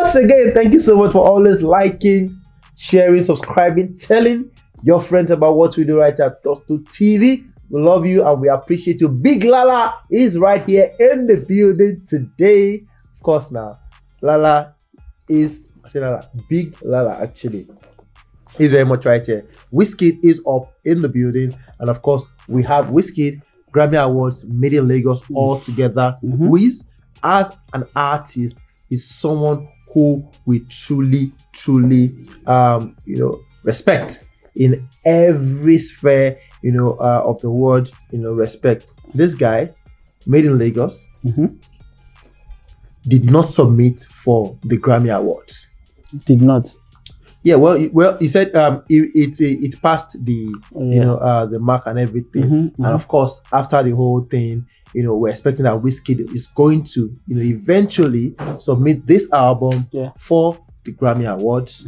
once again, thank you so much for always liking, sharing, subscribing, telling your friends about what we do right at Toast2 TV. We love you and we appreciate you. Big Lala is right here in the building today. Of course, now Lala is, I say Lala, Big Lala actually. He's very much right here. Wizkid is up in the building, and of course, we have Wizkid Grammy Awards made in Lagos all together. Who is, as an artist, is someone who we truly, respect in every sphere, of the word, respect. This guy, made in Lagos, did not submit for the Grammy Awards. Did not. Yeah, well, he said it passed the the mark and everything, and of course after the whole thing, we're expecting that Wizkid is going to eventually submit this album for the Grammy Awards.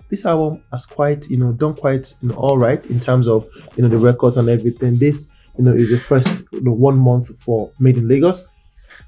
This album has quite done quite all right in terms of the records and everything. This is the first 1 month for Made in Lagos,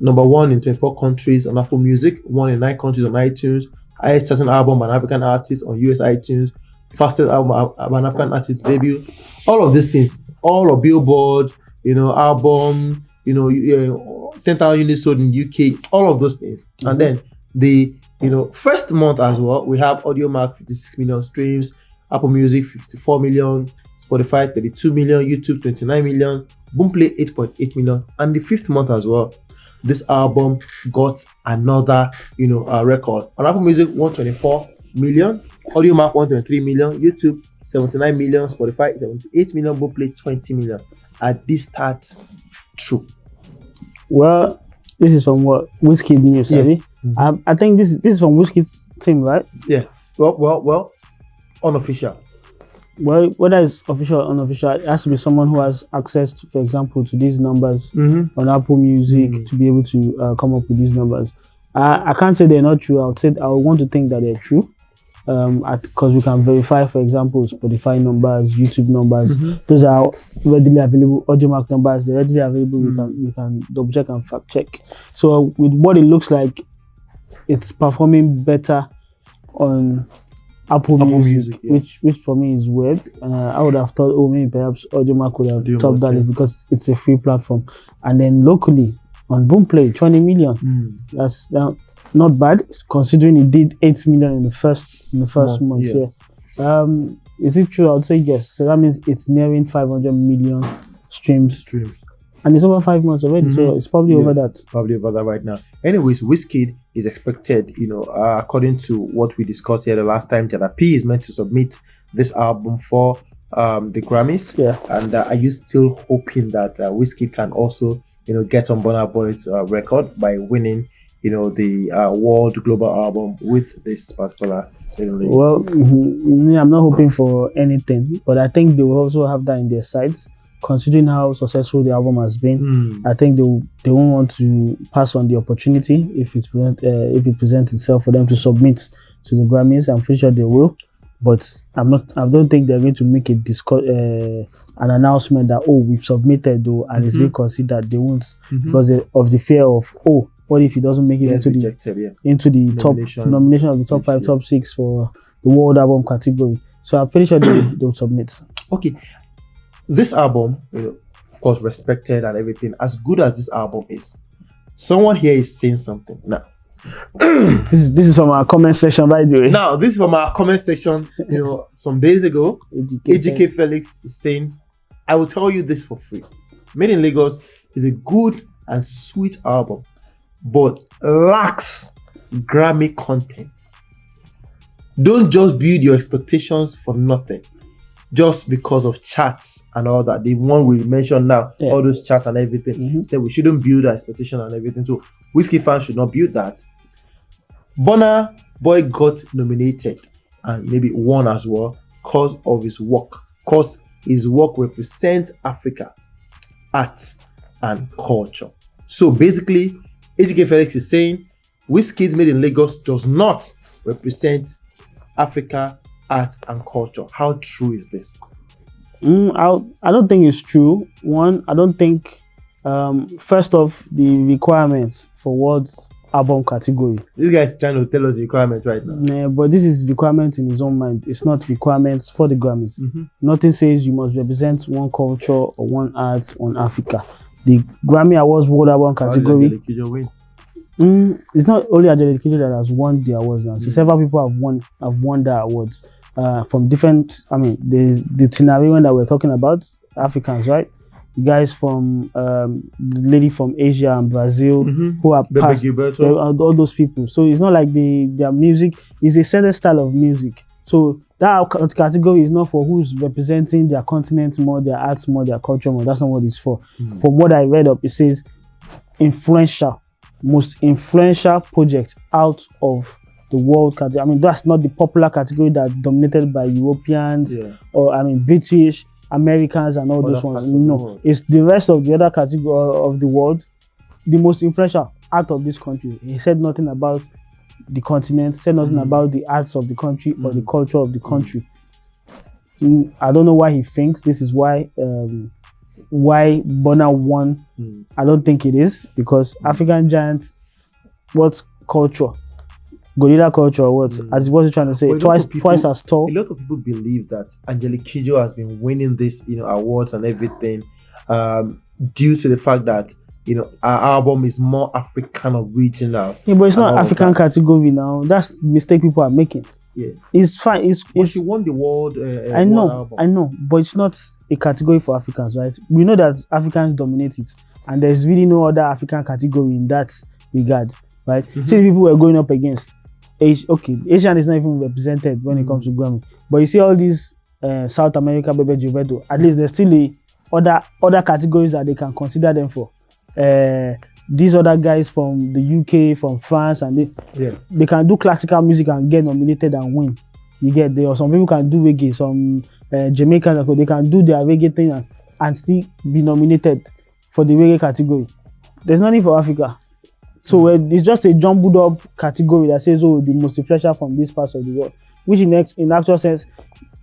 #1 in 24 countries on Apple Music, 1 in 9 countries on iTunes. Highest charting album by an African artist on US iTunes, fastest album by an African artist debut. All of these things, all of Billboard, album, 10,000 units sold in UK, all of those things. And then the first month as well, we have Audiomack 56 million streams, Apple Music 54 million, Spotify 32 million, YouTube 29 million, Boomplay 8.8 million, and the fifth month as well, this album got another record. On Apple Music 124 million, Audiomack 123 million, YouTube 79 million, Spotify 78 million, Boomplay 20 million. At this start true? Well, this is from what Wizkid news, I think this is from Wizkid's team, right? Yeah. Well, unofficial. Well, whether it's official or unofficial, it has to be someone who has access, for example, to these numbers on Apple Music to be able to come up with these numbers. I can't say they're not true. I would want to think that they're true, because we can verify, for example, Spotify numbers, YouTube numbers. Those are readily available. Audiomack numbers, they're readily available. We can double check and fact check. So with what it looks like, it's performing better on Apple Music, which for me is weird. I would have thought, maybe perhaps Audiomack could have topped that because it's a free platform. And then locally on Boomplay, 20 million. That's not bad considering it did 8 million in the first month. Yeah. Is it true? I would say yes. So that means it's nearing 500 million streams. And it's over 5 months already, so it's probably over that. Probably over that right now. Anyways, Wizkid is expected, according to what we discussed here the last time, Jada P is meant to submit this album for the Grammys. Yeah. And are you still hoping that Wizkid can also, get on Burna Boy's record by winning, the World Global Album with this particular? Well, I'm not hoping for anything, but I think they will also have that in their sights. Considering how successful the album has been, I think they won't want to pass on the opportunity if it presents itself for them to submit to the Grammys. I'm pretty sure they will, but I don't think they're going to make an announcement that we've submitted though and it's being considered. They won't because of the fear of what if it doesn't make it into the top nomination of the top 5, top 6 for the World Album category. So I'm pretty sure they'll submit. Okay. This album, of course, respected and everything, as good as this album is, someone here is saying something now. this is from our comment section, by the way. Now, this is from our comment section, some days ago. AGK Felix is saying, I will tell you this for free. Made in Lagos is a good and sweet album, but lacks Grammy content. Don't just build your expectations for nothing. Just because of charts and all that, the one we mentioned now, all those charts and everything, said we shouldn't build our expectation and everything. So Wizkid fans should not build that. Burna Boy got nominated and maybe won as well because of his work. Because his work represents Africa, art and culture. So basically, AGK Felix is saying Wizkid Made in Lagos does not represent Africa, art and culture. How true is this? I don't think it's true. One, I don't think first off, the requirements for what album category. This guy is trying to tell us the requirement right now. Nah, but this is requirement in his own mind. It's not requirements for the Grammys. Nothing says you must represent one culture or one art on Africa. The Grammy Awards World Album category. It's not only Angelique Kidjo that has won the awards now. So several people have won the awards from different. I mean, the Tinariwen that we're talking about, Africans, right? The guys from the lady from Asia and Brazil who are past, all those people. So it's not like their music is a certain style of music. So that category is not for who's representing their continent more, their arts more, their culture more. That's not what it's for. From what I read up, it says influential, most influential project out of the world category. I mean, that's not the popular category that's dominated by Europeans or British, Americans and all those ones. No, it's the rest of the other category of the world, the most influential out of this country. He said nothing about the continent, said nothing about the arts of the country or the culture of the country. I don't know why he thinks this is why Burna won. I don't think it is, because African Giants, what culture? Gorilla culture or what? As what he's trying to say, twice as tall. A lot of people believe that Angelique Kidjo has been winning this, awards and everything, due to the fact that our album is more African original. Yeah, but it's not African category now. That's the mistake people are making. Yeah, it's fine. She won the world. I know, but it's not a category for Africans, right? We know that Africans dominate it, and there's really no other African category in that regard, right? So the people we're going up against. Asian is not even represented when it comes to Grammy, but you see all these South America, Bebe Juvedo, at least there's still other categories that they can consider them for. These other guys from the UK, from France, and they can do classical music and get nominated and win. You get there. Or some people can do reggae, some Jamaicans, they can do their reggae thing and still be nominated for the reggae category. There's nothing for Africa. So it's just a jumbled up category that says, the most influential from these parts of the world. Which in actual sense,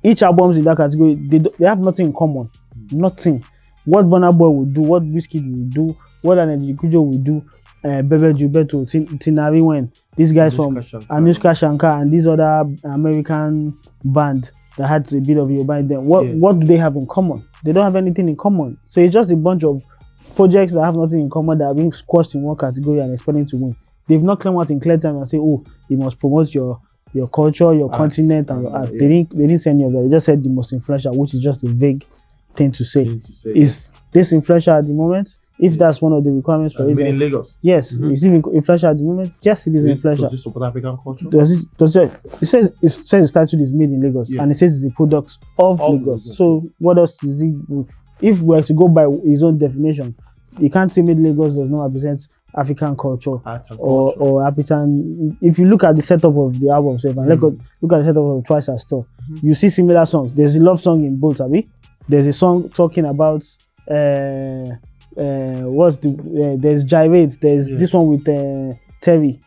each albums in that category, they have nothing in common. Nothing. What Burna Boy will do, what Wizkid will do, what Angelique Kidjo will do, Bebe Jubeto, Tinariwen, these guys from Anushka Shankar and these other American band that had a bit of Yoruba in them. What do they have in common? They don't have anything in common. So it's just a bunch of projects that have nothing in common that are being squashed in one category and expecting to win. They've not come out in clear time and say, you must promote your culture, your continent, and your art. They didn't say any of that. They just said the most influential, which is just a vague thing to say. Is this influential at the moment? If that's one of the requirements for it, in Lagos. Yes, is it influential at the moment? Yes, it is influential. Does it support African culture? It says the statue is made in Lagos, and it says it's a product of Lagos. So what else is it? If we were to go by his own definition, you can't say made Lagos does not represent African culture or African. If you look at the setup of the album, so look at the setup of Twice as Tall, you see similar songs. There's a love song in both, Abi. There's a song talking about there's Gyrates. There's this one with Terry,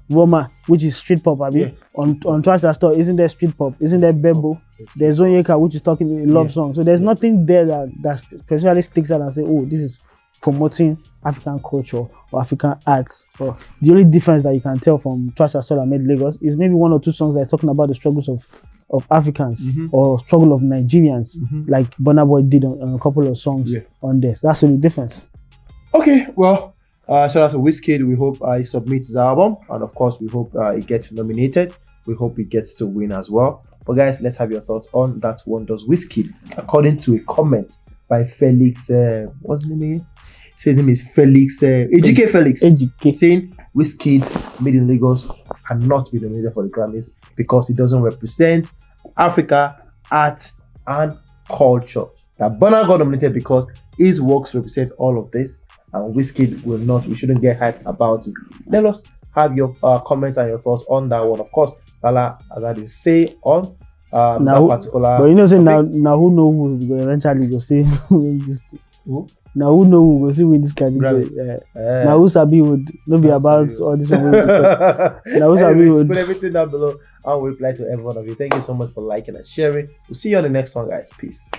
Roma, which is street pop. Abi. On Twice as Tall, isn't there street pop? Isn't there Bebo? There's Onyeka, which is talking a love song. So there's nothing there that specially sticks out and say, this is promoting African culture or African arts. Or the only difference that you can tell from Twice as Tall and Made Lagos is maybe one or two songs that are talking about the struggles of Africans or struggle of Nigerians, like Burna Boy did on a couple of songs on this. That's the only difference. Okay, well, shout out to Wizkid. We hope he submits his album, and of course, we hope he gets nominated. We hope he gets to win as well. But guys, let's have your thoughts on that one. Does Wizkid, according to a comment by Felix, what's his name again? His name is Felix, AGK Felix, saying Wizkid Made in Lagos cannot be nominated for the Grammys because he doesn't represent Africa, art, and culture. That Burna got nominated because his works represent all of this, and Wizkid will not. We shouldn't get hyped about it. Let us have your comments and your thoughts on that one. Of course, Lala has had say on that particular. But say now who know who will eventually go see win this. Now who know who will see win this category? Now who sabi would not be about all this one. Now who sabi would put everything down below and we'll reply to every one of you. Thank you so much for liking and sharing. We'll see you on the next one, guys. Peace.